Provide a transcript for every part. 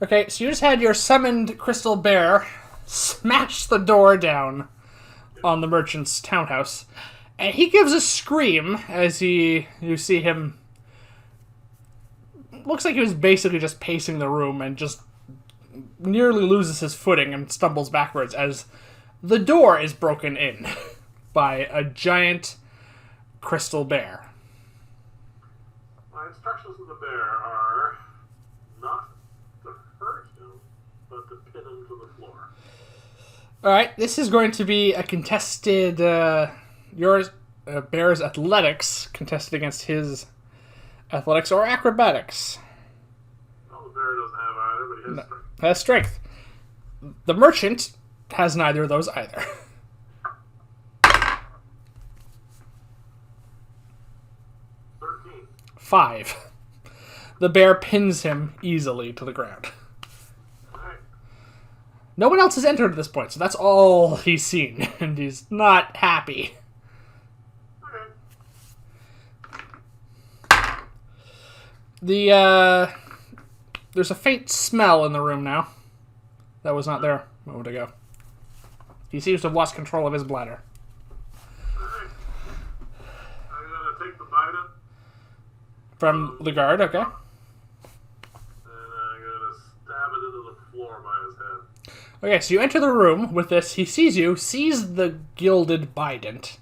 Okay, so you just had your summoned crystal bear smash the door down on the merchant's townhouse. And he gives a scream as you see him. Looks like he was basically just pacing the room and just nearly loses his footing and stumbles backwards as the door is broken in by a giant crystal bear. My instructions to the bear are not to hurt him, but to pin him to the floor. Alright, this is going to be a contested, bear's athletics contested against his athletics or acrobatics. Well, the bear doesn't have either, but he has strength. Has strength. The merchant has neither of those either. 13. 5. The bear pins him easily to the ground. Alright. No one else has entered at this point, so that's all he's seen, and he's not happy. Okay. There's a faint smell in the room now. That was not there a moment ago. He seems to have lost control of his bladder. Alright. I'm gonna take the bite From the guard, okay. and I'm gonna stab it into the floor by his head. Okay, so you enter the room with this. He sees you, sees the gilded bident,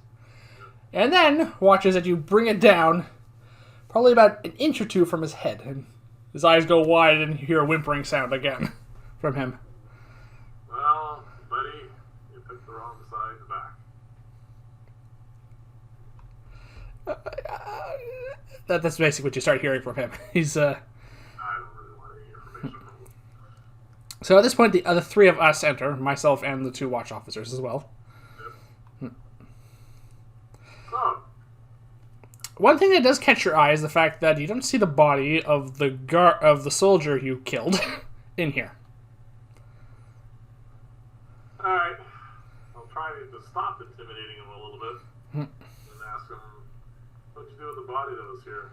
and then watches as you bring it down probably about an inch or two from his head. And his eyes go wide and you hear a whimpering sound again from him. Well, buddy, you picked the wrong side back. That's basically what you start hearing from him. He's, I don't really want any information from you. So at this point, the other three of us enter, myself and the 2 watch officers as well. Yep. So, One thing that does catch your eye is the fact that you don't see the body of the soldier you killed in here. alright. I'll try to stop intimidating him a little bit. And ask him, what'd you do with the body that was here?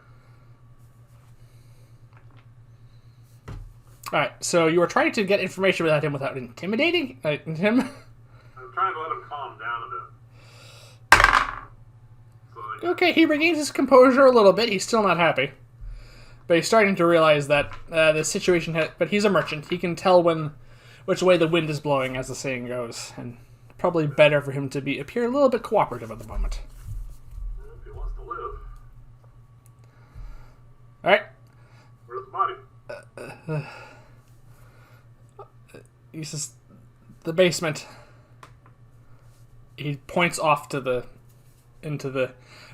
Alright, so you were trying to get information about him without intimidating him? I'm trying to let him calm down a bit. So, like, Okay, he regains his composure a little bit. He's still not happy. But he's starting to realize that the situation... But he's a merchant. He can tell which way the wind is blowing, as the saying goes. And probably better for him to appear a little bit cooperative at the moment. if he wants to live, Alright. where's the body? He says, the basement. He points off to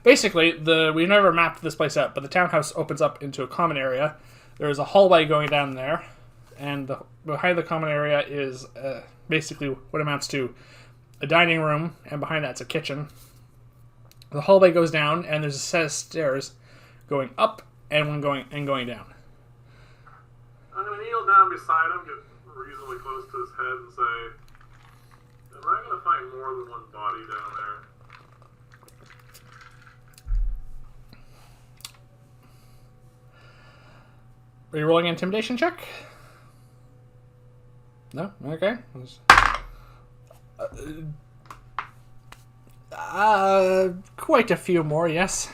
basically, we've never mapped this place out, but the townhouse opens up into a common area. There's a hallway going down there, and behind the common area is basically what amounts to a dining room, and behind that's a kitchen. The hallway goes down, and there's a set of stairs going up and going down. I'm going to kneel down beside him, get reasonably close to his head, and say, am I going to find more than one body down there? Are you rolling an intimidation check? No? Okay. Quite a few more, yes.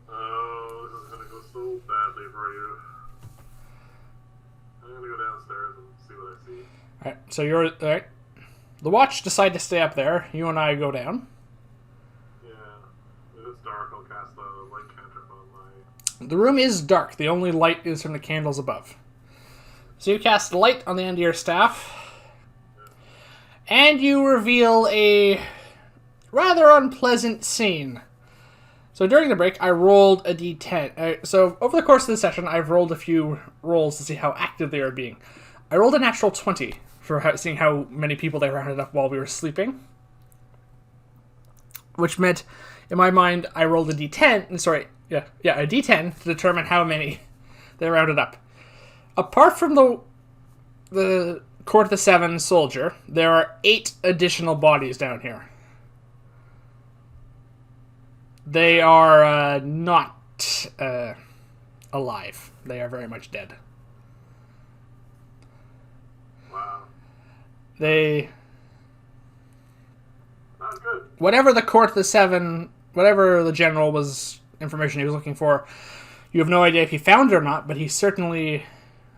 Oh, this is going to go so badly for you. I'm going to go downstairs and see what I see. Alright, so you're... Alright. The watch decide to stay up there. You and I go down. Yeah, if it's dark, I'll cast a light cantrip on my... The room is dark. The only light is from the candles above. So you cast light on the end of your staff. And you reveal a rather unpleasant scene. So during the break, I rolled a d10. So over the course of the session, I've rolled a few rolls to see how active they are being. I rolled a natural 20 for seeing how many people they rounded up while we were sleeping. Which meant, in my mind, I rolled a d10. A d10 to determine how many they rounded up. Apart from the Court of the Seven soldier, there are 8 additional bodies down here. They are not alive. They are very much dead. They... Not good. Whatever the Court of the Seven, whatever the general was, information he was looking for, you have no idea if he found it or not, but he certainly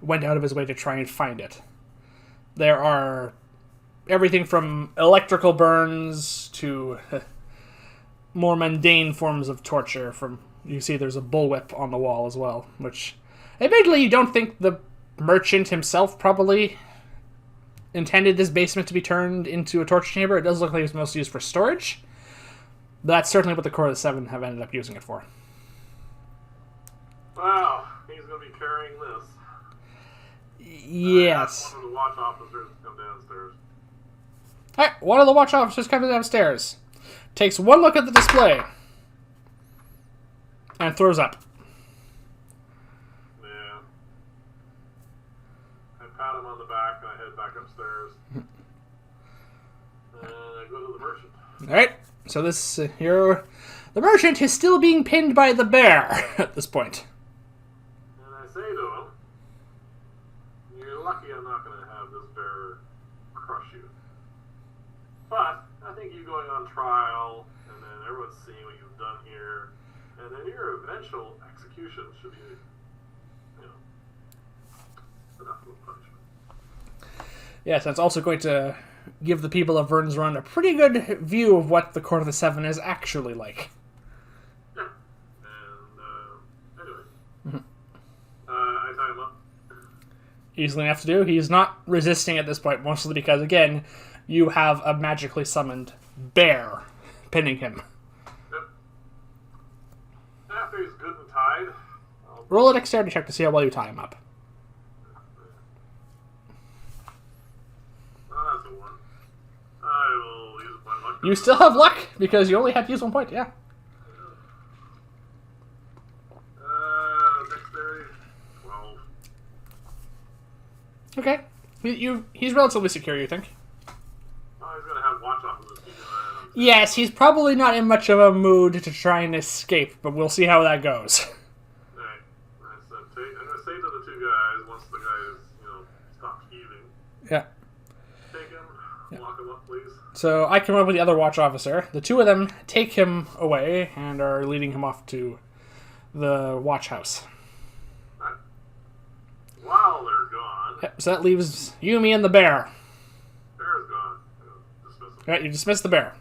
went out of his way to try and find it. There are everything from electrical burns to more mundane forms of torture. From you see there's a bullwhip on the wall as well, which admittedly you don't think the merchant himself probably intended this basement to be turned into a torture chamber. It does look like it was mostly used for storage. But that's certainly what the Court of the Seven have ended up using it for. Wow, he's going to be carrying this. Yes. One of the watch officers come downstairs. Alright, one of the watch officers comes downstairs, takes one look at the display, and throws up. Yeah. I pat him on the back and I head back upstairs. And I go to the merchant. Alright, so this hero... The merchant is still being pinned by the bear at this point. And I say to him, you're lucky I'm not going to have this bear crush you. But I think you going on trial, and then everyone's seeing what you've done here, and then your eventual execution should be, enough of a punishment. Yes, that's also going to give the people of Vyrn's Run a pretty good view of what the Court of the Seven is actually like. Yeah. And, anyway. I tie him up. Easily enough to do. He's not resisting at this point, mostly because, again, you have a magically summoned bear pinning him. Yep. After he's good and tied, Roll a dexterity check to see how well you tie him up. Oh, that's a 1. I will use my luck. You still have luck, because you only have to use 1 point, yeah. Dexterity, 12. Okay. He's relatively secure, you think? Oh, he's going to have watch officers keep an eye on him. Yes, he's probably not in much of a mood to try and escape, but we'll see how that goes. Alright. I'm going to say to the two guys, once the guys, stop heaving, Yeah. take him, lock him up, please. So I come up with the other watch officer. The two of them take him away and are leading him off to the watch house. Alright. While they're gone, Yep, so that leaves you, me, and the bear. bear's gone. Dismiss him. Right, you dismiss the bear.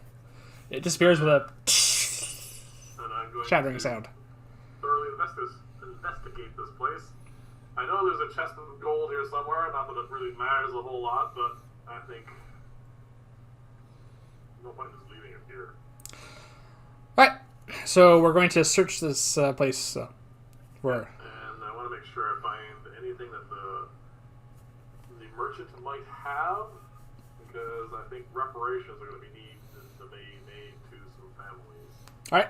It disappears with a And I'm going shattering to sound. thoroughly investigate this place. I know there's a chest of gold here somewhere, not that it really matters a whole lot, but I think no point is leaving it here. Right, so we're going to search this place. Where? And I want to make sure I find anything that the merchant might have, because I think reparations are going to be made to some families. Alright,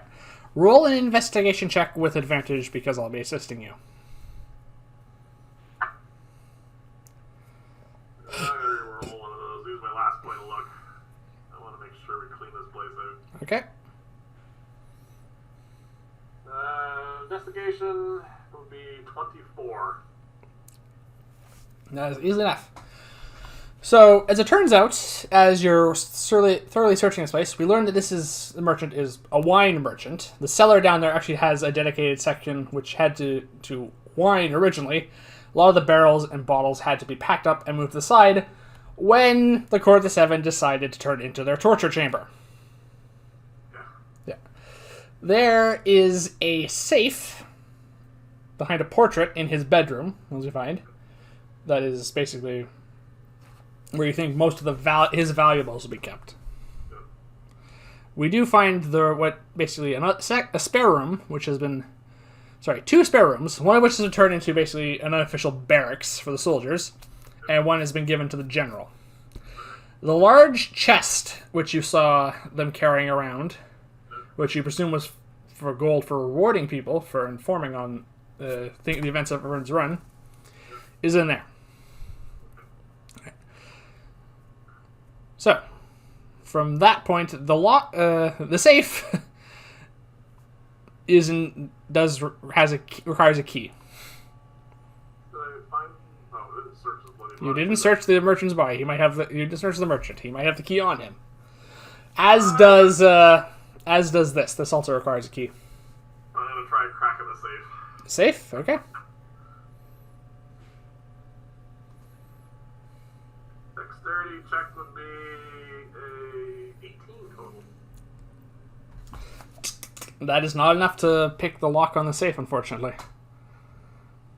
roll an investigation check with advantage because I'll be assisting you. I'm going to roll one of those. Use my last point of luck. I want to make sure we clean this place out. Okay. Investigation would be 24. That is easy enough. So, as it turns out, as you're thoroughly searching this place, we learned that the merchant is a wine merchant. The cellar down there actually has a dedicated section which had to wine originally. A lot of the barrels and bottles had to be packed up and moved to the side when the Court of the Seven decided to turn it into their torture chamber. Yeah. There is a safe behind a portrait in his bedroom, as you find. That is basically where you think most of his valuables will be kept. We do find a spare room, which has been... Sorry, 2 spare rooms, one of which has turned into basically an unofficial barracks for the soldiers, and one has been given to the general. The large chest, which you saw them carrying around, which you presume was for gold for rewarding people for informing on the events of Vyrn's Run, is in there. So, from that point, the safe requires a key. Did I find... Oh, didn't search his bloody body. You didn't search the merchant's body. He might have the. You didn't search the merchant. He might have the key on him. As does this. This also requires a key. I'm gonna try cracking the safe. Safe? Okay. Dexterity check would be a 18 total. That is not enough to pick the lock on the safe, unfortunately.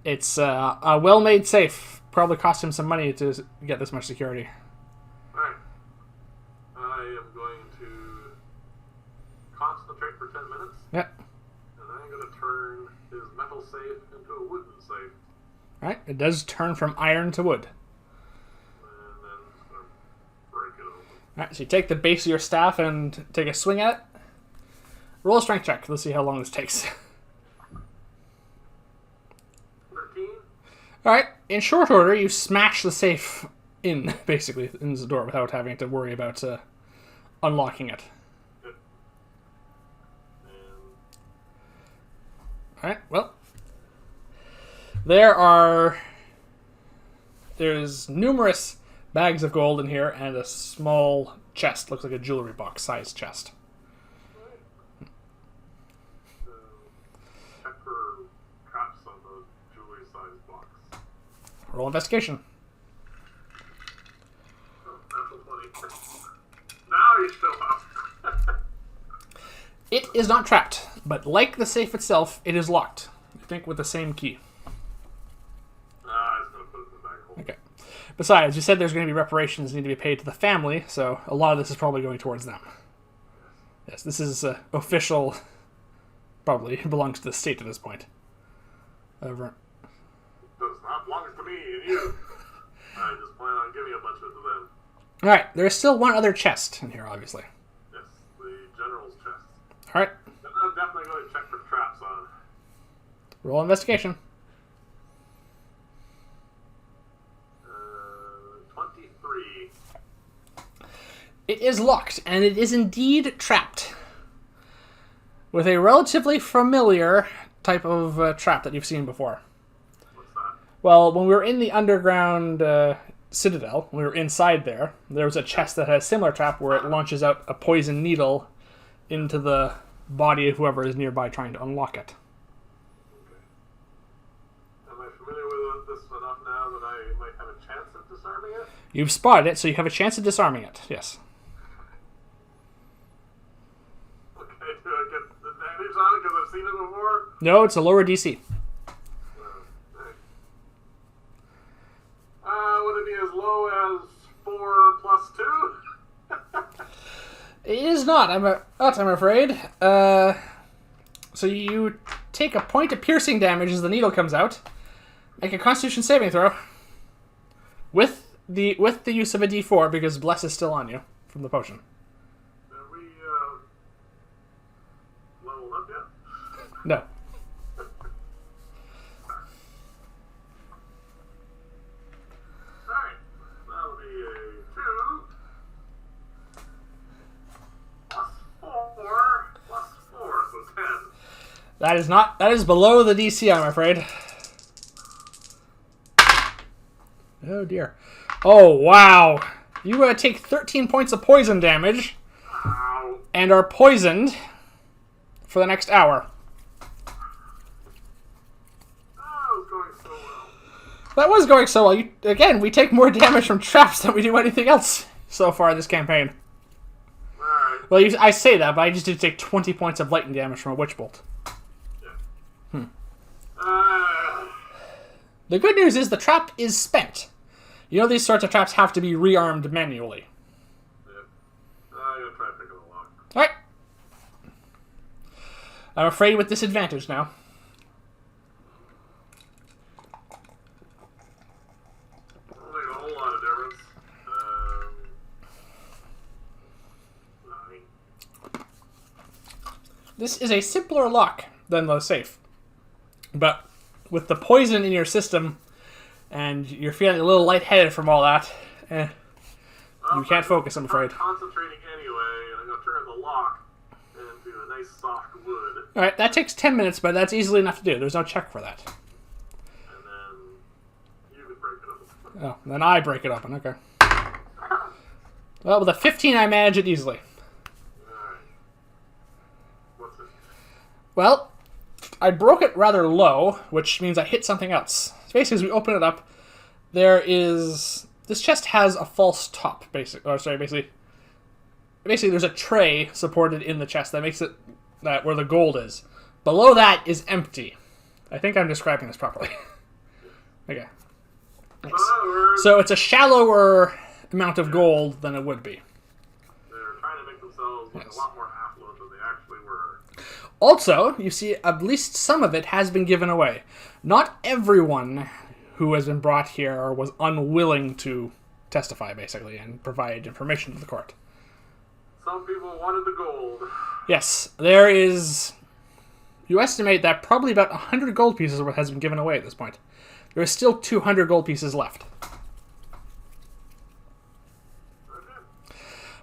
It's a well-made safe. Probably cost him some money to get this much security. Alright. I am going to concentrate for 10 minutes. Yep. And I'm going to turn his metal safe into a wooden safe. Alright, it does turn from iron to wood. And then just going to break it open. Alright, so you take the base of your staff and take a swing at it. Roll a strength check. Let's see how long this takes. 13? Alright, in short order, you smash the safe in, basically, in the door without having to worry about unlocking it. Good. And Alright, well. There's numerous bags of gold in here and a small chest. Looks like a jewelry box sized chest. so, check for traps on the jewelry sized box. Roll investigation. Oh, natural 20. Now you show up. It is not trapped, but like the safe itself, it is locked. I think with the same key. I was going to put it in the bag hole. Okay. Besides, you said there's going to be reparations need to be paid to the family, so a lot of this is probably going towards them. Yes, this is official. Probably belongs to the state at this point. Over. Does not belong to me and you. I just plan on giving a bunch of it to them. All right, there is still one other chest in here, obviously. Yes, the general's chest. All right, And I'm definitely going to check for traps on it. roll investigation. 23. It is locked, and it is indeed trapped. With a relatively familiar type of trap that you've seen before. What's that? Well, when we were in the underground citadel, when we were inside there, there was a chest that had a similar trap where it launches out a poison needle into the body of whoever is nearby trying to unlock it. Okay. Am I familiar with this enough now that I might have a chance of disarming it? You've spotted it, so you have a chance of disarming it, yes. Okay, do I get advantage on it because I've seen it before? No, it's a lower DC. Would it be as low as 4 plus 2? It is not, I'm afraid. So you take a point of piercing damage as the needle comes out. Make a Constitution saving throw. With the use of a D4, because Bless is still on you from the potion. Are we leveled up yet? No. Alright, that'll be a 2 plus 4 plus 4, so 10. That is below the DC, I'm afraid. Oh dear. Oh wow. You take 13 points of poison damage. Ow. And are poisoned for the next hour. That was going so well. That was going so well. Again, we take more damage from traps than we do anything else so far this campaign. Alright. Well, I say that, but I just did take 20 points of lightning damage from a witch bolt. Yeah. The good news is the trap is spent. You know these sorts of traps have to be rearmed manually. Yeah. I'm gonna try picking a lock. Alright. I'm afraid with disadvantage now. Won't make a whole lot of difference. 9. This is a simpler lock than the safe. But with the poison in your system, and you're feeling a little lightheaded from all that, you can't focus, I'm afraid. I'm concentrating anyway, and I'm going to turn the lock into a nice soft wood. Alright, that takes 10 minutes, but that's easily enough to do. There's no check for that. And then you can break it items. Oh, then I break it open. Okay. Well, with a 15, I manage it easily. Alright. What's it? Well, I broke it rather low, which means I hit something else. So basically, as we open it up, there is... This chest has a false top, basically, there's a tray supported in the chest that makes it that where the gold is. Below that is empty. I think I'm describing this properly. Okay. Nice. So it's a shallower amount of gold than it would be. They're trying to make themselves look a lot more affluent than they actually were. Also, you see, at least some of it has been given away. Not everyone who has been brought here was unwilling to testify, basically, and provide information to the court. Some people wanted the gold. Yes, there is... You estimate that probably about 100 gold pieces has been given away at this point. There is still 200 gold pieces left. Okay.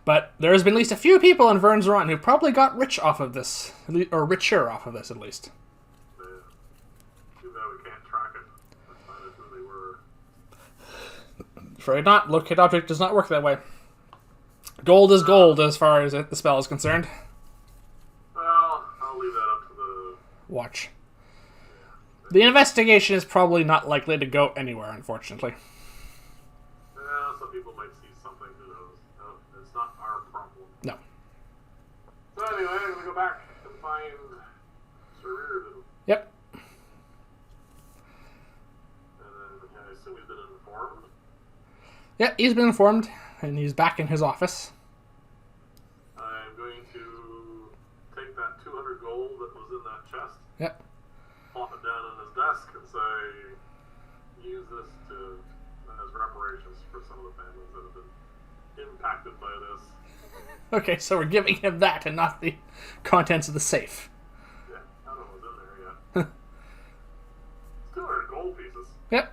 But there has been at least a few people in Vyrn's Run who probably got rich off of this, or richer off of this, at least. Yeah. Too bad we can't track it. Let's find out who they were. Afraid not. Locate object does not work that way. Gold is gold as far as the spell is concerned. Well, I'll leave that up to the... Watch. The investigation is probably not likely to go anywhere, unfortunately. Some people might see something, who knows. No, it's not our problem. No. So anyway, I'm going to go back and find Sorcerers. Yep. And then I assume he's been informed. Yep, he's been informed, and he's back in his office. I'm going to take that 200 gold that was in that chest, Yep. plop it down on his desk, and say, use this as reparations for some of the families that have been impacted by this. Okay, so we're giving him that and not the contents of the safe. Yeah, I don't know what's in there yet. It's 200 gold pieces. Yep.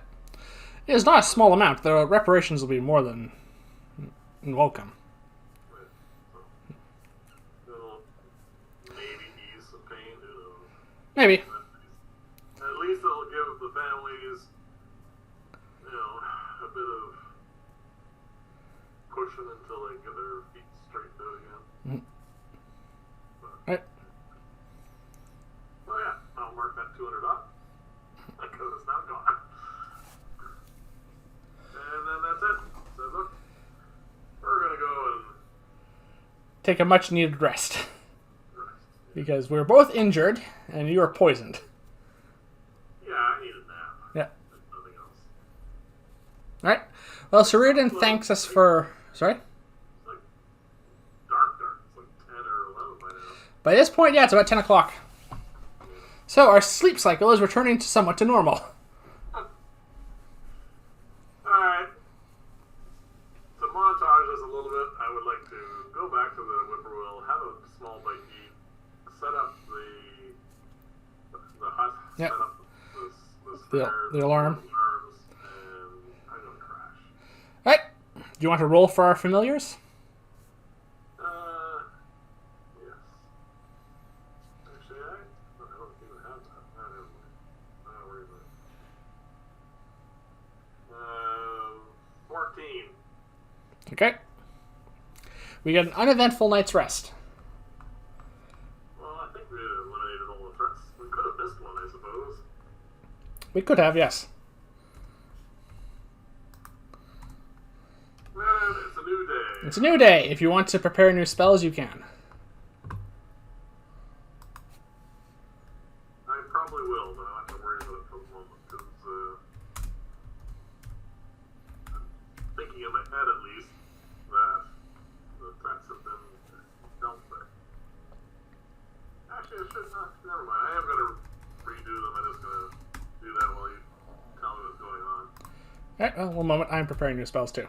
It is not a small amount. The reparations will be more than welcome. Right. So, it'll maybe ease some pain, who knows. Maybe. At least it'll give the families, a bit of cushion until they get their feet straightened out again. Right. Oh yeah, I'll mark that 200 up. Because it's now gone. And then that's it. So look, we're going to go and Take a much needed rest. rest. Because we're both injured, and you are poisoned. Yeah, I need a nap. Yeah. There's nothing else. Alright. Well, Sheridan thanks us for... Sorry? It's like dark. It's like 10 or 11 by now. By this point, yeah, it's about 10 o'clock. So our sleep cycle is returning to somewhat to normal. Alright. To montage this a little bit, I would like to go back to the whippoorwill, have a small bite to eat, set up the hut, Yep. set up the stairs, The alarm. alarms, and I'm going to crash. Alright. Do you want to roll for our familiars? Yes. Actually, I don't even have that. I don't worry about it. 14. Okay. We get an uneventful night's rest. Well, I think we eliminated all the threats. We could have missed one, I suppose. We could have, yes. Man, it's a new day. It's a new day. If you want to prepare new spells, you can. I probably will, but I don't have to worry about it for the moment, because I'm thinking in my head, at least, that the threats have been dealt with. Actually, I should not. Never mind. I am going to redo them. I'm just going to do that while you tell me what's going on. Alright, well, one moment. I'm preparing new spells, too.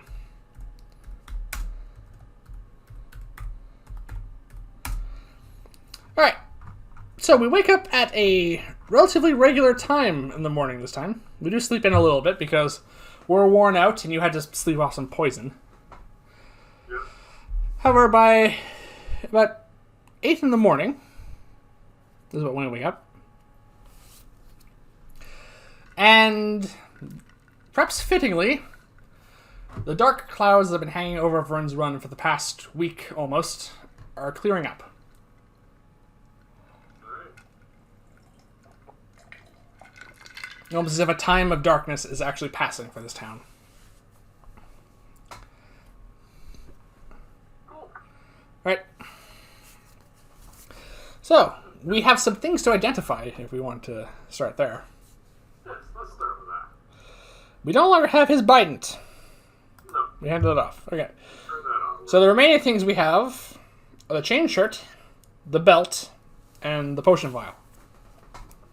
Alright. So we wake up at a relatively regular time in the morning this time. We do sleep in a little bit because we're worn out and you had to sleep off some poison. Yep. However, by about 8 in the morning, this is when we wake up, and perhaps fittingly, the dark clouds that have been hanging over Vyrn's Run for the past week almost are clearing up. Almost as if a time of darkness is actually passing for this town. Right. So, we have some things to identify if we want to start there. Yes, let's start with that. We no longer have his bident. No. We handed it off. Okay. Turn that on. So the remaining things we have are the chain shirt, the belt, and the potion vial.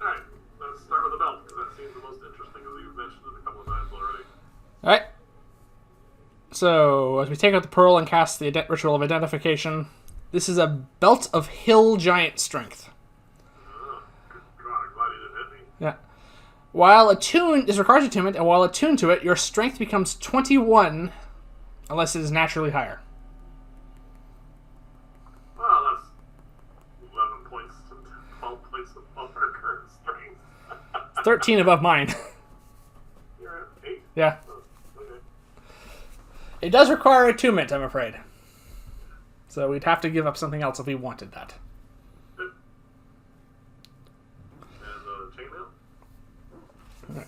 Alright, let's start with the belt, because that seems the most interesting, as you've mentioned it a couple of times already. Alright. So, as we take out the pearl and cast the ritual of identification, this is a belt of hill giant strength. Good God, I'm glad you didn't hit me. Yeah. While attuned is required attunement, and while attuned to it, your strength becomes 21 unless it is naturally higher. Well, that's 11 points to 12 points above our current strength. 13 above mine. You're at 8? Yeah. Oh, okay. It does require attunement, I'm afraid. So we'd have to give up something else if we wanted that. Good. And chainmail? Right.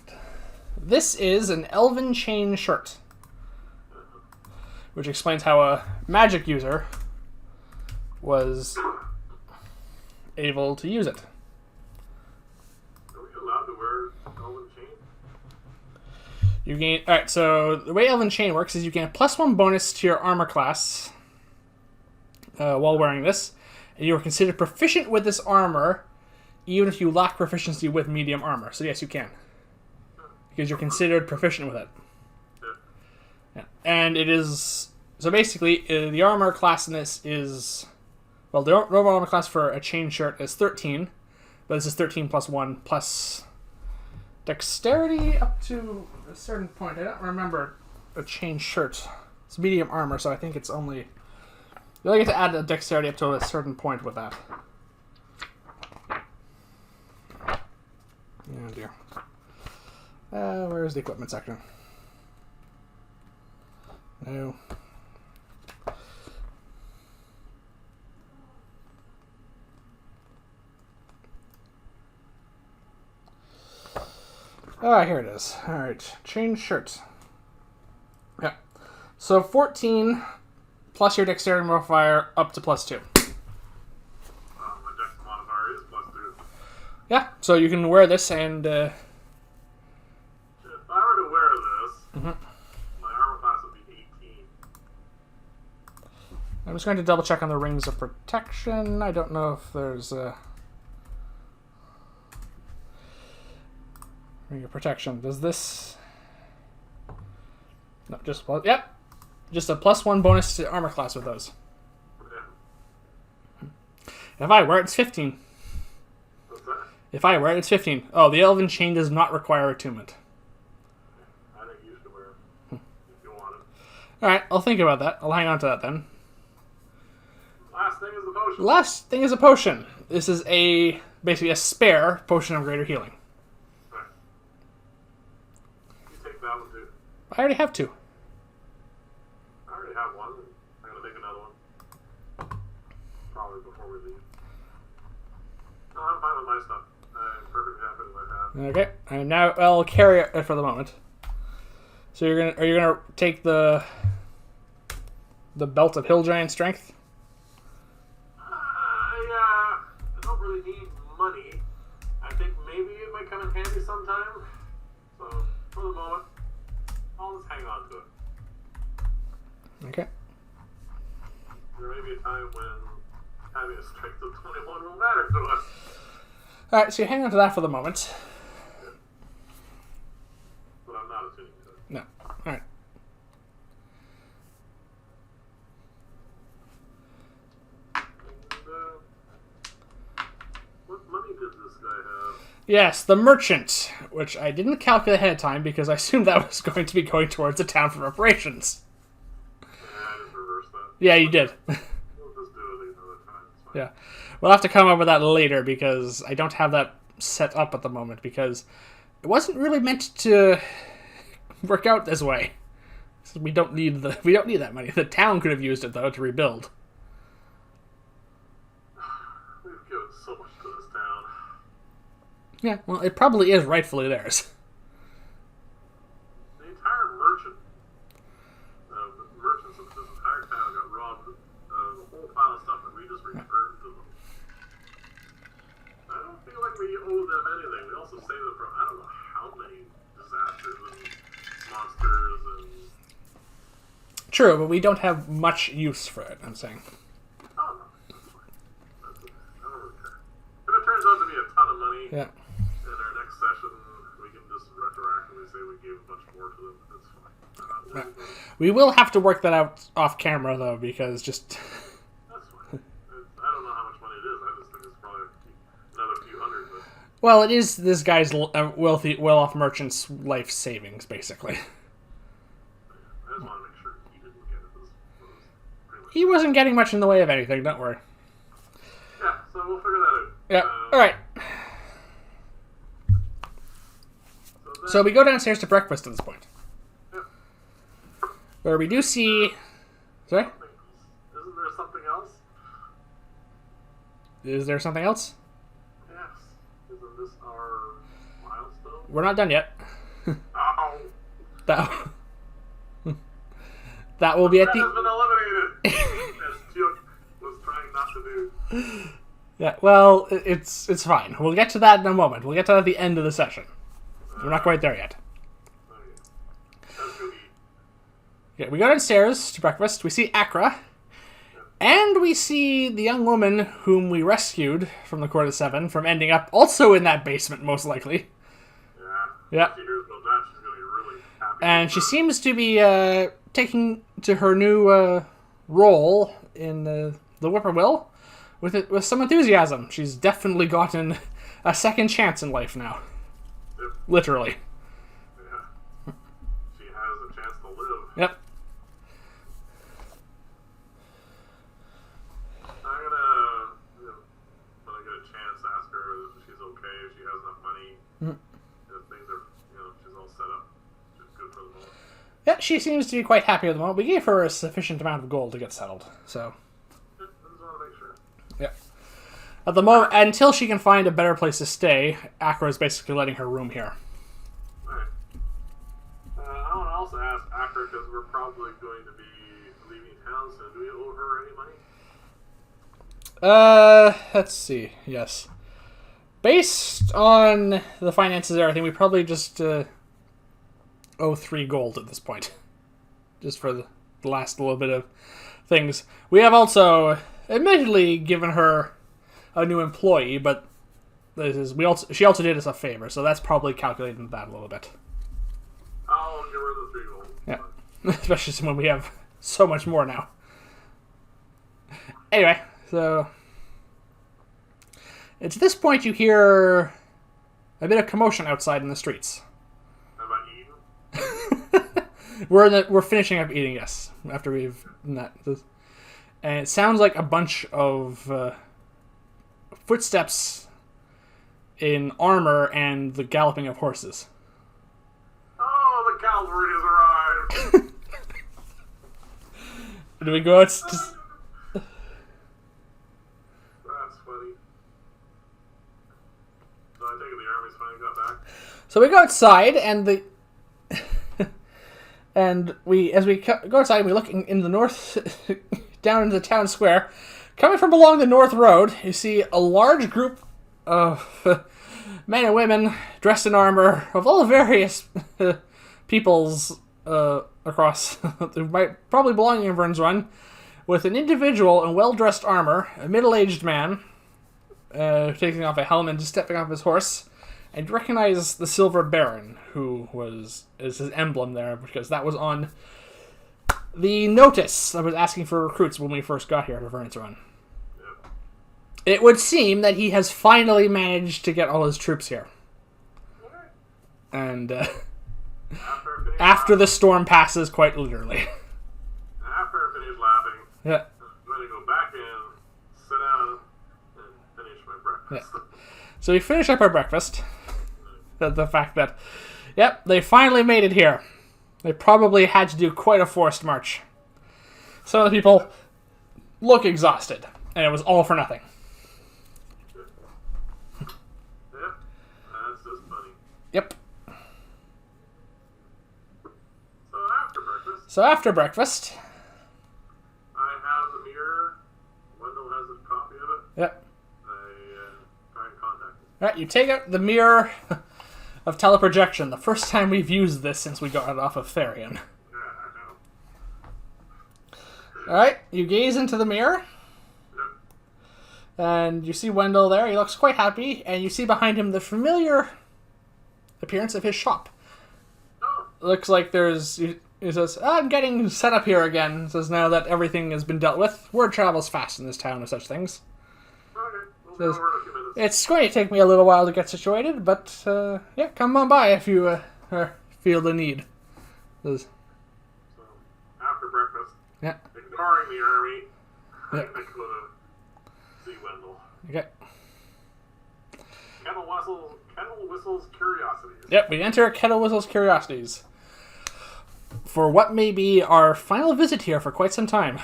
This is an elven chain shirt, which explains how a magic user was able to use it. Are we allowed to wear elven chain? You gain. All right. So the way elven chain works is you gain a +1 bonus to your armor class while wearing this, and you are considered proficient with this armor, even if you lack proficiency with medium armor. So yes, you can, because you're considered proficient with it. Yeah. And it is so basically the armor class in this is, well, the normal armor class for a chain shirt is 13, but this is 13 plus 1 plus dexterity up to a certain point. I don't remember a chain shirt. It's medium armor, so I think it's only, you only get to add a dexterity up to a certain point with that. Oh dear. Where's the equipment section? No. Ah, here it is. Alright, chain shirt. Yeah. So 14 plus your dexterity modifier up to +2. My dex modifier is +2. Yeah, so you can wear this and... If I were to wear this, my armor class would be 18. I'm just going to double check on the rings of protection. I don't know if there's a... Ring of protection. Does this... No, just... Yep. Just a +1 bonus to armor class with those. Yeah. If I wear it, it's 15. What's that? If I wear it, it's 15. Oh, the elven chain does not require attunement. I think you should wear it. If you want it. Alright, I'll think about that. I'll hang on to that then. Last thing is the potion. Last thing is a potion. This is basically a spare potion of greater healing. Right. You take that one too. I already have 2. I already have one. I'm going to make another one. Probably before we leave. No, I'm fine with my stuff. I'm perfectly happy with my hat. Okay, and now I'll carry it for the moment. So are you gonna take the belt of hill giant strength? I don't really need money. I think maybe it might come in handy sometime. So, for the moment, I'll just hang on to it. Okay. There may be a time when having a strength of 21 will matter to us. Alright, so you hang on to that for the moment. But I'm not assuming that. No. Alright. And, what money does this guy have? Yes, the merchant, which I didn't calculate ahead of time because I assumed that was going to be going towards the town for reparations. Yeah, I just reversed that. Yeah, you did. We'll just do it another time. It's fine. Yeah. We'll have to come up with that later because I don't have that set up at the moment because it wasn't really meant to work out this way. So we don't need that money. The town could have used it though to rebuild. We've given so much to this town. Yeah, well, it probably is rightfully theirs. The entire merchants of this entire town got robbed of a whole pile of stuff that we just returned to them. I don't feel like we owe them anything. We also saved them from I don't know how many disasters and monsters and... True, but we don't have much use for it, I'm saying. Oh, no, that's fine. I don't really care. If it turns out to be a ton of money, Yeah. in our next session, we can just retroactively say we gave a bunch more to them. That's fine. We will have to work that out off camera, though, because just... That's fine. I don't know how much money it is. I just think it's probably another few hundred. But... Well, it is this guy's well-off merchant's life savings, basically. I just want to make sure he didn't get it. Pretty much... He wasn't getting much in the way of anything, don't worry. Yeah, so we'll figure that out. Yeah, alright. So we go downstairs to breakfast at this point. Yep. Where we do see... Sorry? Isn't there something else? Is there something else? Yes. Isn't this our milestone? We're not done yet. Oh! That will be at That has the... been eliminated! As Duke was trying not to do. Yeah, well, it's fine. We'll get to that in a moment. We'll get to that at the end of the session. We're not quite there yet. Okay, we go downstairs to breakfast. We see Akra. And we see the young woman whom we rescued from the Court of Seven from ending up also in that basement, most likely. Yeah. If she hears about that, she's going to be really happy. And she seems to be taking to her new role in the Whippoorwill with some enthusiasm. She's definitely gotten a second chance in life now. Yep. Literally. Yeah. She has a chance to live. Yep. I'm gonna, when I get a chance, ask her if she's okay, if she has enough money, if things are, she's all set up. She's good for the moment. Yeah, she seems to be quite happy at the moment. We gave her a sufficient amount of gold to get settled, so... I just want to make sure. Yeah. At the moment, until she can find a better place to stay, Akra is basically letting her room here. Alright. I want to also ask Akra, because we're probably going to be leaving town soon. Do we owe her any money? Let's see. Yes. Based on the finances and everything, we probably just owe 3 gold at this point. Just for the last little bit of things. We have also, admittedly, given her a new employee, but she also did us a favor, so that's probably calculated into that a little bit. I'll give her the 3 gold. Yeah. Especially when we have so much more now. Anyway, so... It's at this point you hear a bit of commotion outside in the streets. How about eating? We're finishing up eating, yes, after we've done that. And it sounds like a bunch of footsteps in armor and the galloping of horses. Oh, the cavalry has arrived! Do we go out? That's funny. So I take it the army's finally got back? So we go outside, and as we go outside, we look in the north, down into the town square. Coming from along the north road, you see a large group of men and women dressed in armor of all various peoples across, who might probably belong in Vyrn's Run, with an individual in well-dressed armor, a middle-aged man, taking off a helmet and just stepping off his horse, and you recognize the Silver Baron, who is his emblem there, because that was on the notice that was asking for recruits when we first got here to Vyrn's Run. Yep. It would seem that he has finally managed to get all his troops here. Alright. And after the storm passes, quite literally. After I finish laughing, Yeah. I'm going to go back in, sit down, and finish my breakfast. Yeah. So we finish up our breakfast. The fact that, yep, they finally made it here. They probably had to do quite a forced march. Some of the people look exhausted, and it was all for nothing. Yeah, that's just funny. Yep. So after breakfast, I have the mirror. Wendell has a copy of it. Yep. I try and contact him. Alright, you take out the mirror of teleprojection. The first time we've used this since we got it off of Therian. Yeah, I know. Alright, you gaze into the mirror. Yep. And you see Wendell there. He looks quite happy. And you see behind him the familiar appearance of his shop. Oh. Looks like there's... He says, I'm getting set up here again. He says, now that everything has been dealt with, word travels fast in this town of such things. Okay, we'll Says, be over in a few minutes. it's going to take me a little while to get situated, but yeah, come on by if you feel the need. Says, So, after breakfast, yeah. ignoring the army, Yeah. I go to see Wendell. Okay. Kettle Whistle's Curiosities. Yep, we enter Kettle Whistle's Curiosities. For what may be our final visit here for quite some time.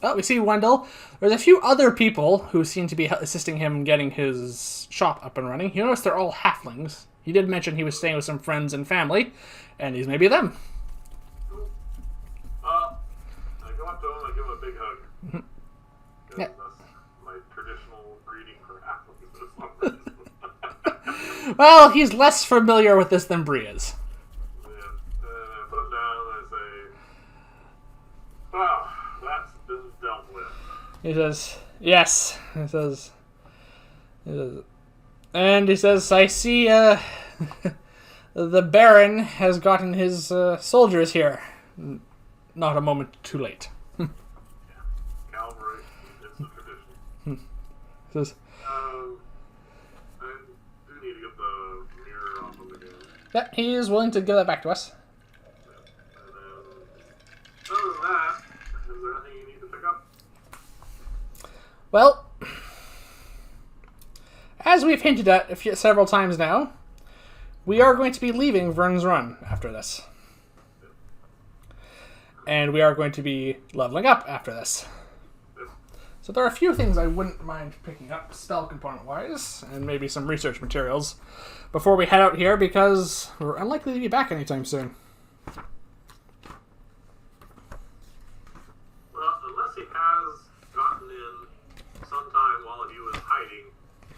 Oh, we see Wendell. There's a few other people who seem to be assisting him getting his shop up and running. You notice they're all halflings. He did mention he was staying with some friends and family, and these may be them. I go up to him, I give him a big hug. Yeah. That's my traditional greeting for halflings. Well, he's less familiar with this than Bree is. I put him down and I say, "Wow, that's been dealt with." He says, yes. And he says, I see the Baron has gotten his soldiers here. Not a moment too late. Cavalry, it's a tradition. He says, I do need to get the mirror off him again. yeah, he is willing to give that back to us. And then, other than that, is there anything you need to pick up? Well, as we've hinted at several times now, we are going to be leaving Vyrn's Run after this. And we are going to be leveling up after this. So there are a few things I wouldn't mind picking up, spell component-wise, and maybe some research materials, before we head out here, because we're unlikely to be back anytime soon. Well, unless he has gotten in sometime while he was hiding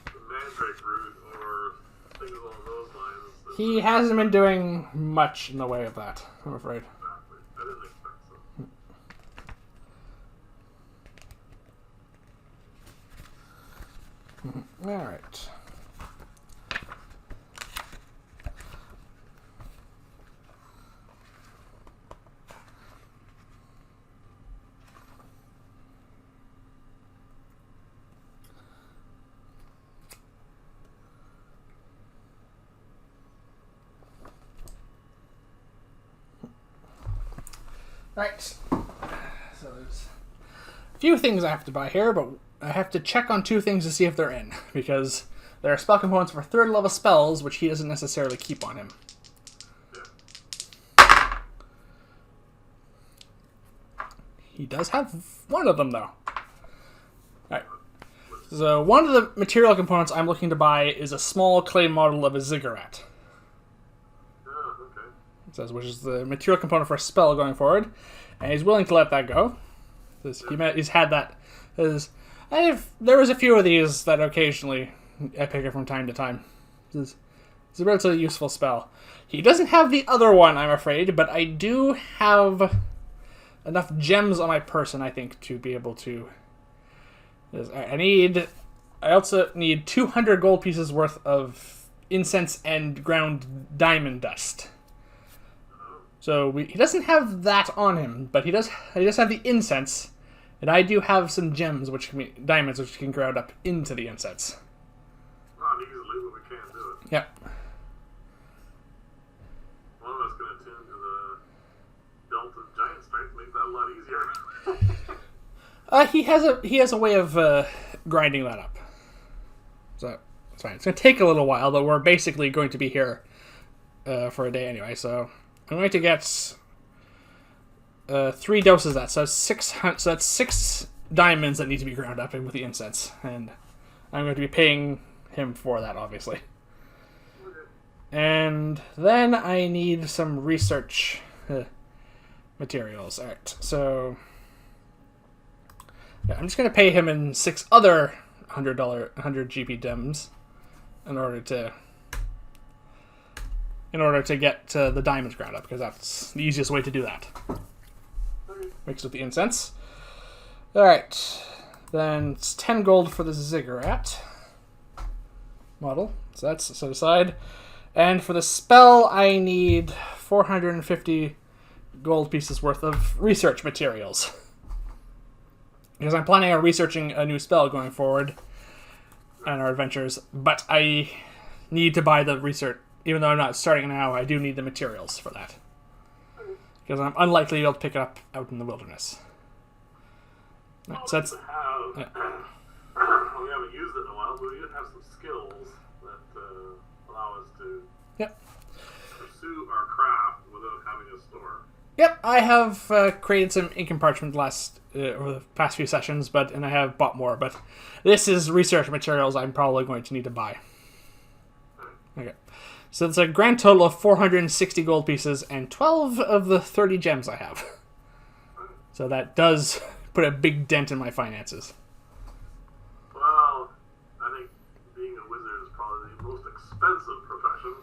the Mandrake route or things along those lines. He hasn't been doing much in the way of that, I'm afraid. Exactly. I didn't expect so. Alright. Right. So there's a few things I have to buy here, but I have to check on two things to see if they're in, because there are spell components for third level spells, which he doesn't necessarily keep on him. He does have one of them, though. Alright. So one of the material components I'm looking to buy is a small clay model of a ziggurat. Oh, okay. It says, which is the material component for a spell going forward, and he's willing to let that go. He's had that. There was a few of these that occasionally I pick up from time to time. It's a relatively useful spell. He doesn't have the other one, I'm afraid, but I do have enough gems on my person, I think, to be able to. I also need 200 gold pieces worth of incense and ground diamond dust. So he doesn't have that on him, but he does have the incense, and I do have some gems, diamonds, which can ground up into the incense. Not easily, but we can do it. Yep. One of us can attune to the Delta Giant Strength, make that a lot easier. He has a way of grinding that up. So it's fine. It's going to take a little while, but we're basically going to be here for a day anyway, so I'm going to get 3 doses of that. So that's 6 diamonds that need to be ground up with the incense. And I'm going to be paying him for that, obviously. And then I need some research materials. Alright, so... yeah, I'm just going to pay him in 6 other $100 GP gems in order to get the diamonds ground up, because that's the easiest way to do that. Mixed with the incense. Alright, then it's 10 gold for the ziggurat model, so that's set aside. And for the spell, I need 450 gold pieces worth of research materials. Because I'm planning on researching a new spell going forward on our adventures, but I need to buy the research. Even though I'm not starting now, I do need the materials for that. Because I'm unlikely to be able to pick it up out in the wilderness. Right, so that's... we haven't used it in a while, but we do have some skills that allow us to pursue our craft without having a store. Yep, I have created some ink and parchment over the past few sessions, and I have bought more, but this is research materials I'm probably going to need to buy. Okay. So it's a grand total of 460 gold pieces and 12 of the 30 gems I have. So that does put a big dent in my finances. Well, I think being a wizard is probably the most expensive profession.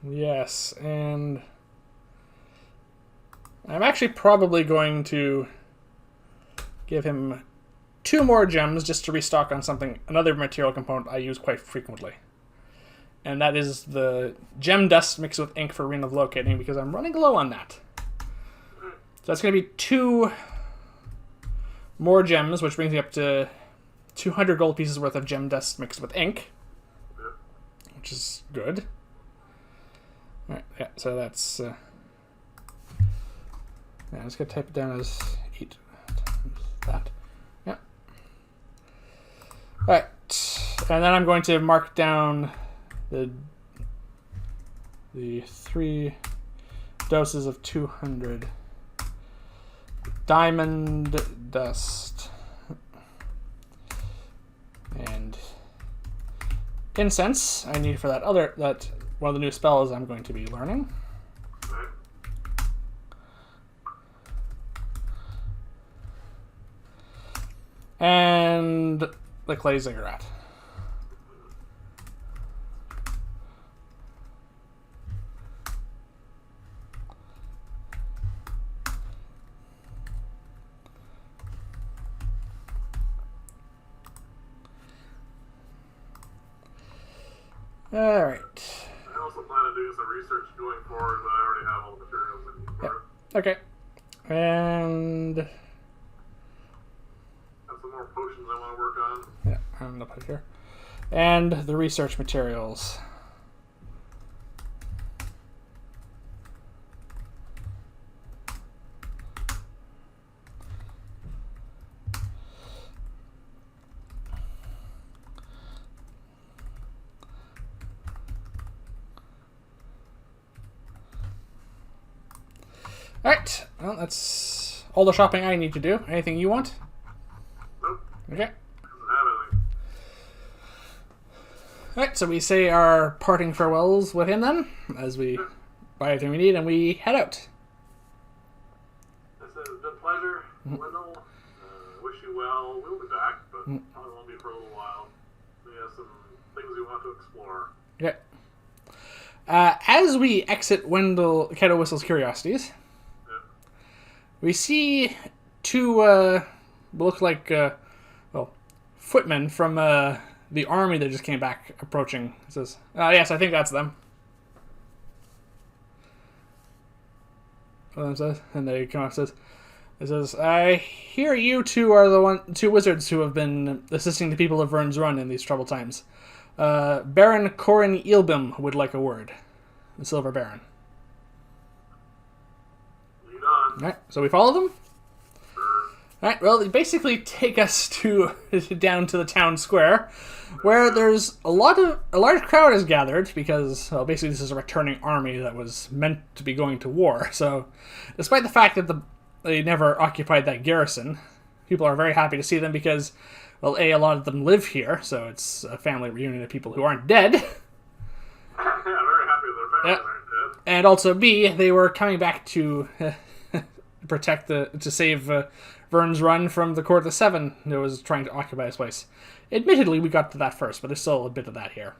Yes, and I'm actually probably going to give him 2 more gems just to restock on another material component I use quite frequently. And that is the gem dust mixed with ink for Ring of Locating, because I'm running low on that. So that's going to be 2 more gems, which brings me up to 200 gold pieces worth of gem dust mixed with ink, which is good. Alright, yeah, so that's... yeah, I'm just going to type it down as 8 times that. Yeah. Alright, and then I'm going to mark down the 3 doses of 200 diamond dust and incense I need for that one of the new spells I'm going to be learning. And the clay ziggurat. Alright. I also plan to do some research going forward, but I already have all the materials I need for it. Okay. And... have some more potions I want to work on. yeah, I'm going to put it here. And the research materials. Alright, well, that's all the shopping I need to do. Anything you want? Nope. Okay. Doesn't have anything. Alright, so we say our parting farewells with him then, as we buy everything we need, and we head out. This has been a pleasure, Wendell. Wish you well. We'll be back, but probably won't be for a little while. We have some things we want to explore. Okay. As we exit Kettle Whistle's Curiosities, we see 2 look like footmen from the army that just came back approaching. It says, yes, I think that's them. And they come up and says, I hear you 2 are the 2 wizards who have been assisting the people of Vyrn's Run in these troubled times. Baron Corin Eilbim would like a word. The Silver Baron. Lead on. Alright, so we follow them. Sure. Alright, well, they basically take us down to the town square, where there's a large crowd has gathered, because, well, basically this is a returning army that was meant to be going to war. So, despite the fact that they never occupied that garrison, people are very happy to see them because, well, A, lot of them live here, so it's a family reunion of people who aren't dead. Yeah, very happy their families aren't dead. And also, B, they were coming back to to save Vyrn's Run from the Court of S.A.N that was trying to occupy his place. Admittedly, we got to that first, but there's still a bit of that here.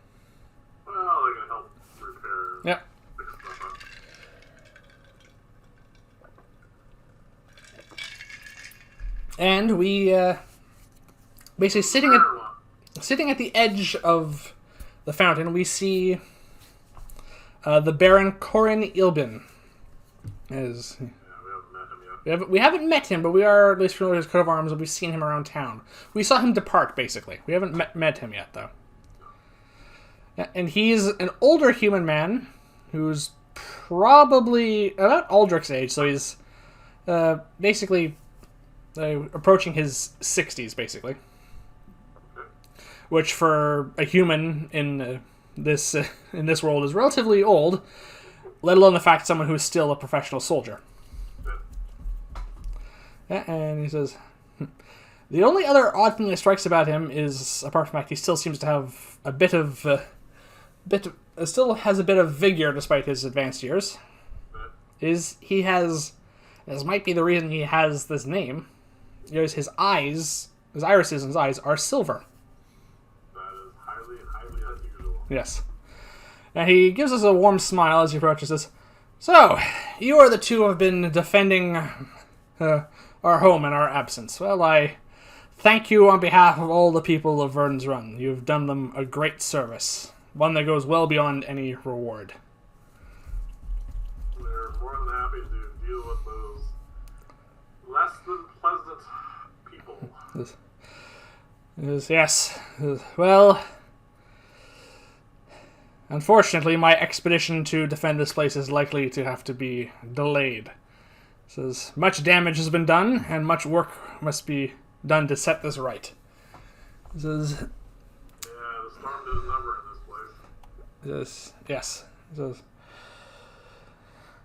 Well, they're going to help repair. Yep. Fix stuff up. And we basically sitting at the edge of the fountain, we see the Baron Corin Ilbin. As we haven't met him, but we are at least familiar with his coat of arms, and we've seen him around town. We saw him depart, basically. We haven't met him yet, though. Yeah, and he's an older human man who's probably about Aldrich's age, so he's basically approaching his 60s, basically. Which, for a human in this world, is relatively old, let alone the fact someone who is still a professional soldier. Yeah, and he says, the only other odd thing that strikes about him is, apart from the fact he still seems to have still has a bit of vigor despite his advanced years, is he has, this might be the reason he has this name, his irises in his eyes are silver. That is highly unusual. Yes. And he gives us a warm smile as he approaches us. So, you are the two who have been defending our home in our absence. Well, I thank you on behalf of all the people of Vyrn's Run. You've done them a great service, one that goes well beyond any reward. They're more than happy to deal with those less than pleasant people. Yes. Well, unfortunately, my expedition to defend this place is likely to have to be delayed. Says, much damage has been done, and much work must be done to set this right. Says, yeah, the storm did a number in this place. Yes. Says,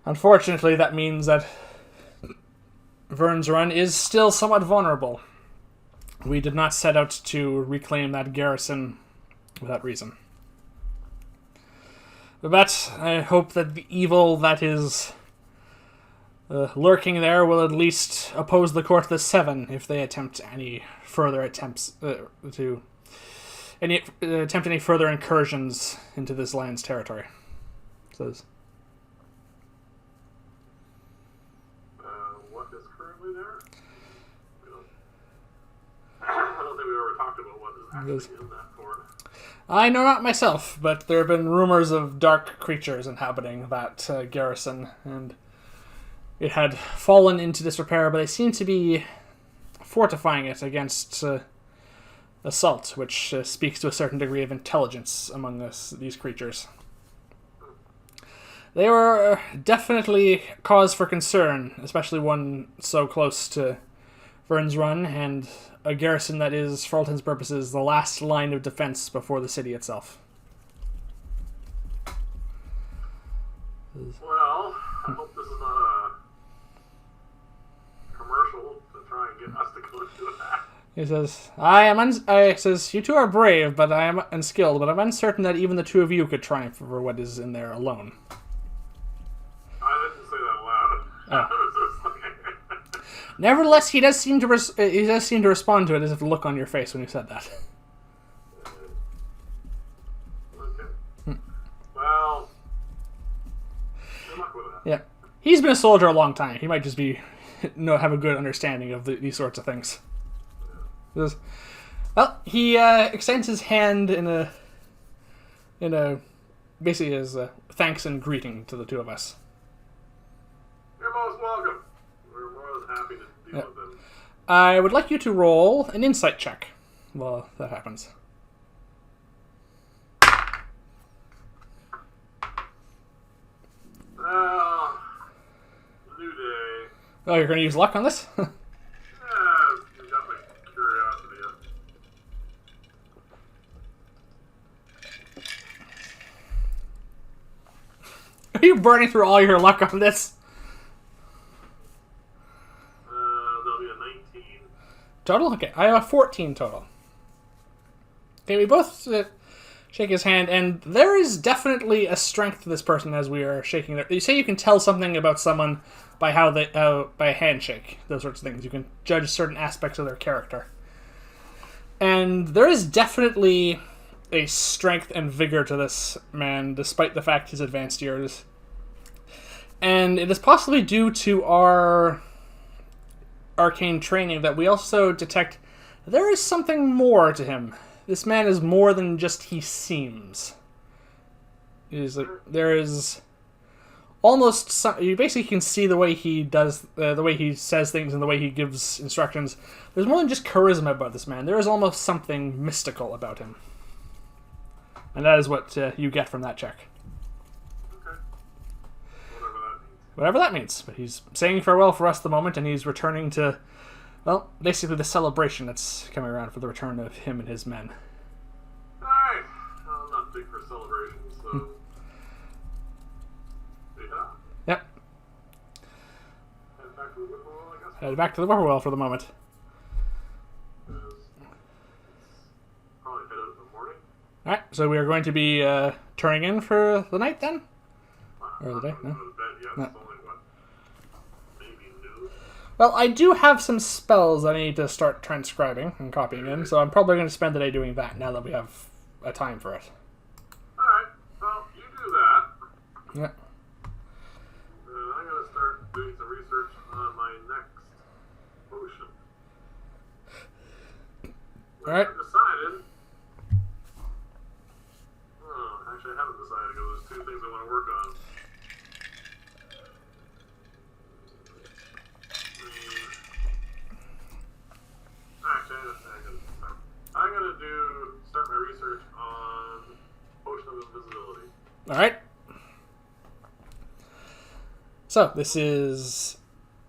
unfortunately, that means that Vyrn's Run is still somewhat vulnerable. We did not set out to reclaim that garrison without reason. But I hope that the evil that is lurking there will at least oppose the Court of the S.A.N if they attempt any further any further incursions into this land's territory. Says, what is currently there? I don't think we ever talked about what is actually in that fort. I know not myself, but there have been rumors of dark creatures inhabiting that garrison, and it had fallen into disrepair, but they seem to be fortifying it against assault, which speaks to a certain degree of intelligence among these creatures. They were definitely cause for concern, especially one so close to Vyrn's Run, and a garrison that is, for all intents and purposes, the last line of defense before the city itself. Well, I hope this is not a commercial to try and get us to go do that. He says, says, you two are brave, but I am unskilled, but I'm uncertain that even the two of you could triumph over what is in there alone. I didn't say that loud. Oh. I was just like... Nevertheless, he does seem to respond to it as if a look on your face when you said that. Okay. Well, good luck with that. Yeah, he's been a soldier a long time. He might just have a good understanding of these sorts of things. Well, he extends his hand in a basically as thanks and greeting to the two of us. You're most welcome. We're more than happy to deal with them. I would like you to roll an insight check while that happens. Well, new day. Oh, you're going to use luck on this? Yeah, burning through all your luck on this? That'll be a 19. Total? Okay, I have a 14 total. Okay, we both shake his hand, and there is definitely a strength to this person as we are shaking their... You say you can tell something about someone by how they... by a handshake, those sorts of things. You can judge certain aspects of their character. And there is definitely a strength and vigor to this man, despite the fact his advanced years. And it is possibly due to our arcane training that we also detect there is something more to him. This man is more than just he seems. There is almost some, you basically can see the way he does, the way he says things and the way he gives instructions. There's more than just charisma about this man. There is almost something mystical about him. And that is what you get from that check. Okay. Whatever that means. But he's saying farewell for us at the moment, and he's returning to, well, basically the celebration that's coming around for the return of him and his men. Alright. I'm not big for celebrations, so... Yep. Head back to the Whippoorwill, I guess? Head back to the Whippoorwill for the moment. Probably head out in the morning. Alright, so we are going to be turning in for the night then? Or the day? No? No. It's only, what, maybe noon? Well, I do have some spells I need to start transcribing and copying in, so I'm probably going to spend the day doing that now that we have a time for it. Alright, well, you do that. Yeah. I'm going to start doing some research on my next potion. Alright. I've decided... Oh, actually, I haven't decided because there's two things I want to work on. Actually, I'm going to start my research on Potion of Invisibility. Alright. So, this is...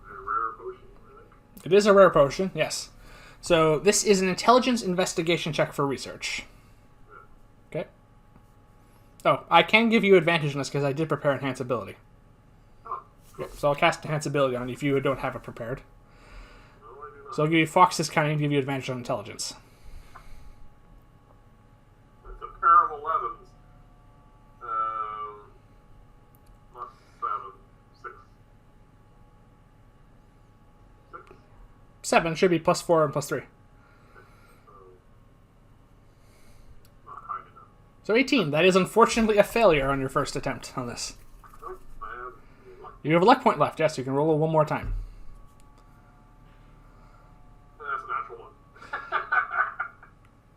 A rare potion, I think. It is a rare potion, yes. So, this is an intelligence investigation check for research. Okay. Oh, I can give you advantage on this because I did prepare Enhance Ability. Oh, cool. Okay, so I'll cast Enhance Ability on you if you don't have it prepared. No, I do not. So I'll give you Fox's Cunning and give you advantage on intelligence. It's a pair of 11s. Plus 7. 6. 6? 7 should be plus 4 and plus 3. Not high enough. So 18. That is unfortunately a failure on your first attempt on this. Nope, I have luck. You have a luck point left, yes, you can roll it one more time. That's a natural one.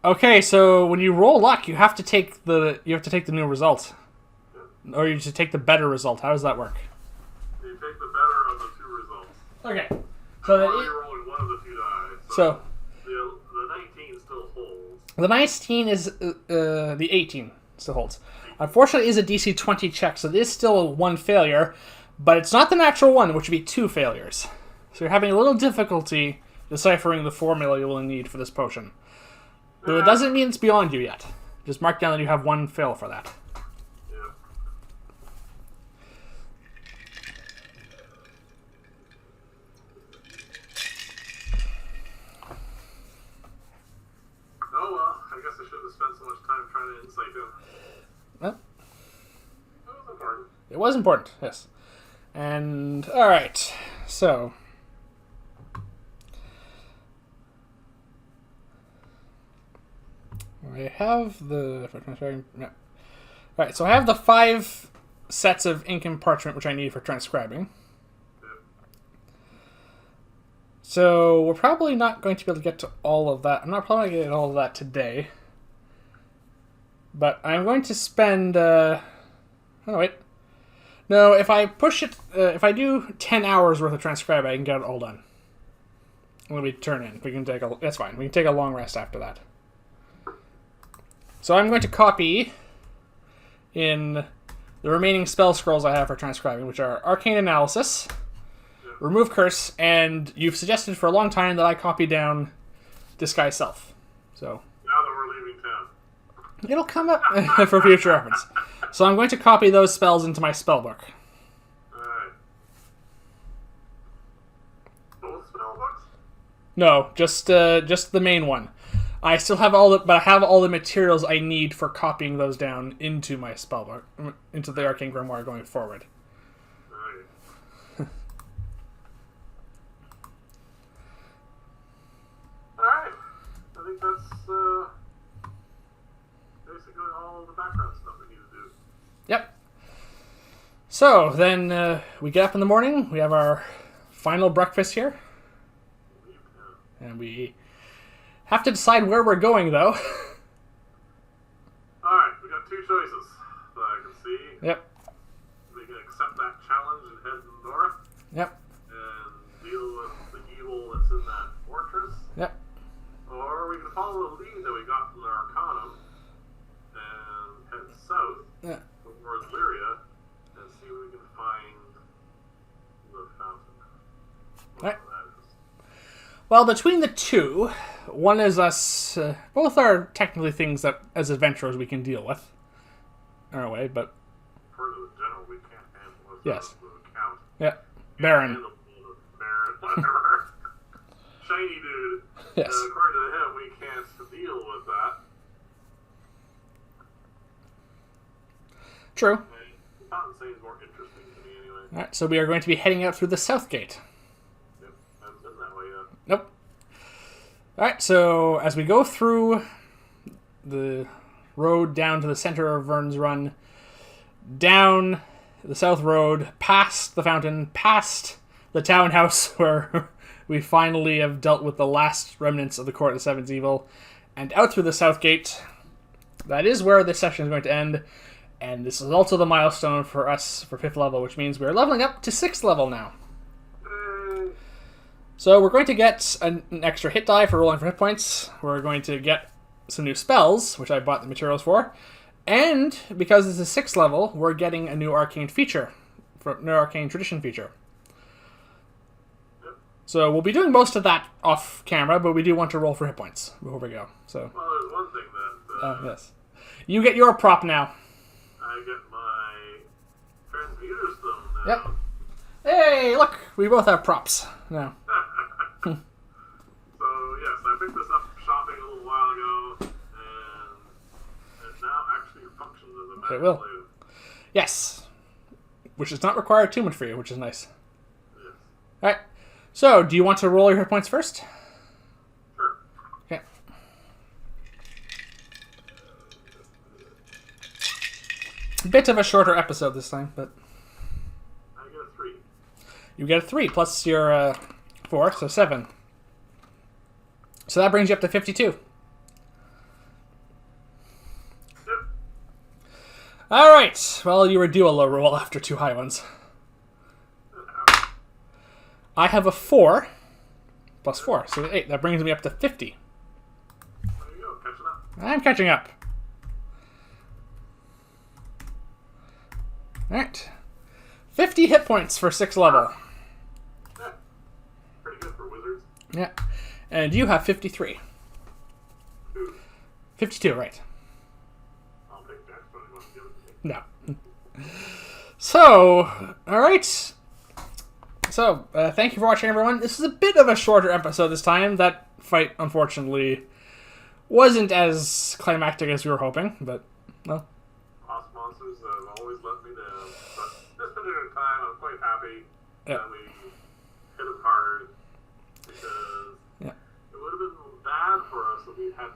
Okay, so when you roll luck, you have to take the new result. Yeah. Or you should take the better result. How does that work? You take the better of the two results. Okay. I'm So already rolling one of the two die. So the 19 still holds. the 19 is the 18 still holds. Unfortunately, it is a DC 20 check, so this is still one failure, but it's not the natural one, which would be 2 failures. So you're having a little difficulty deciphering the formula you will need for this potion. Though it doesn't mean it's beyond you yet. Just mark down that you have 1 fail for that. Yeah. Oh well, I guess I shouldn't have spent so much time trying to insight him. Well, That was important. it was important, yes. And, alright, so... I have the... No. Alright, so I have the 5 sets of ink and parchment which I need for transcribing. Yeah. So we're probably not going to be able to get to all of that. I'm not probably going to get all of that today. But I'm going to spend... Oh, wait. No, if I push it... if I do 10 hours worth of transcribe, I can get it all done. When we turn in. We can take a... That's fine. We can take a long rest after that. So I'm going to copy in the remaining spell scrolls I have for transcribing, which are Arcane Analysis, Remove Curse, and you've suggested for a long time that I copy down Disguise Self. So Now that we're leaving town. it'll come up for future reference. So I'm going to copy those spells into my spell book. No, just the main one. I still have but I have all the materials I need for copying those down into my spellbook, into the Arcane Grimoire going forward. Alright. Alright. I think that's basically all the background stuff we need to do. Yep. So then we get up in the morning. We have our final breakfast here, and we have to decide where we're going, though. Alright, we got two choices that I can see. Yep. We can accept that challenge and head north. Yep. And deal with the evil that's in that fortress. Yep. Or we can follow the lead that we got from the Arcanum and head south towards Lyria and see if we can find the fountain. Right. Well, between the two, one is us. Both are technically things that, as adventurers, we can deal with in our way, but. For the general, we can't handle it. Yes. The count. Yeah. Vyrn. Vyrn, whatever. Shiny dude. Yes. According to him, we can't deal with that. True. And Fountain seems more interesting to me anyway. Alright, so we are going to be heading out through the south gate. Yep, haven't been that way yet. Nope. Alright, so as we go through the road down to the center of Vyrn's Run, down the south road, past the fountain, past the townhouse where we finally have dealt with the last remnants of the Court of the Seven's Evil, and out through the south gate. That is where this session is going to end, and this is also the milestone for us for 5th level, which means we're leveling up to 6th level now. So we're going to get an extra hit die for rolling for hit points. We're going to get some new spells, which I bought the materials for. And because this is 6th level, we're getting a new arcane feature, new arcane tradition feature. So we'll be doing most of that off camera, but we do want to roll for hit points before we go. So. Well, there's one thing that... yes. You get your prop now. I get my transmuter stone now. Yep. Hey, look! We both have props now. So, yes, I picked this up shopping a little while ago, and it now actually functions as a magic It will. blade. Yes. Which does not require attunement for you, which is nice. Yes. Alright. So, do you want to roll your hit points first? Sure. Okay. Bit of a shorter episode this time, but I get a 3. you get a 3 plus your 4, so 7. So that brings you up to 52. Yep. Alright, well, you were due a low roll after 2 high ones. I have a 4 plus 4, so 8. That brings me up to 50. There you go, catching up. I'm catching up. Alright. 50 hit points for 6th level. Yeah. Pretty good for wizards. Yeah. And you have 53. 2. 52, right. I'll take that, but you want to give it to me. No. So, alright. So, thank you for watching, everyone. This is a bit of a shorter episode this time. That fight, unfortunately, wasn't as climactic as we were hoping, but, well. Boss monsters have always let me down. But this particular time, I'm quite happy that we hit them hard, because it would have been bad for us if we hadn't.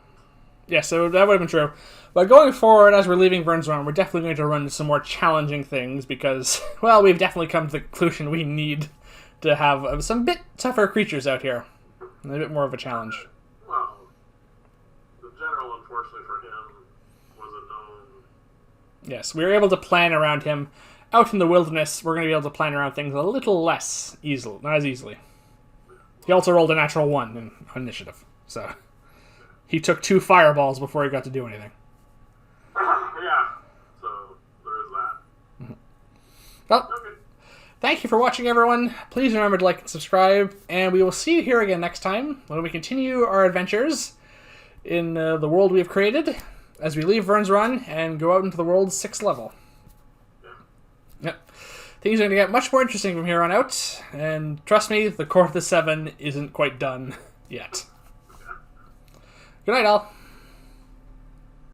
Yeah, so that would have been true. But going forward, as we're leaving Vyrn's Run, we're definitely going to run into some more challenging things because, well, we've definitely come to the conclusion we need to have some bit tougher creatures out here. And a bit more of a challenge. Well, the general, unfortunately for him, was a known... Yes, we were able to plan around him. Out in the wilderness, we're going to be able to plan around things a little less easily, not as easily. He also rolled a natural 1 in initiative, so... He took 2 fireballs before he got to do anything. Yeah, so there is that. Well, Okay. thank you for watching, everyone. Please remember to like and subscribe, and we will see you here again next time when we continue our adventures in the world we have created as we leave Vyrn's Run and go out into the world's 6th level. Yeah. Yep. Things are going to get much more interesting from here on out, and trust me, the Court of the Seven isn't quite done Yet. Good night, all.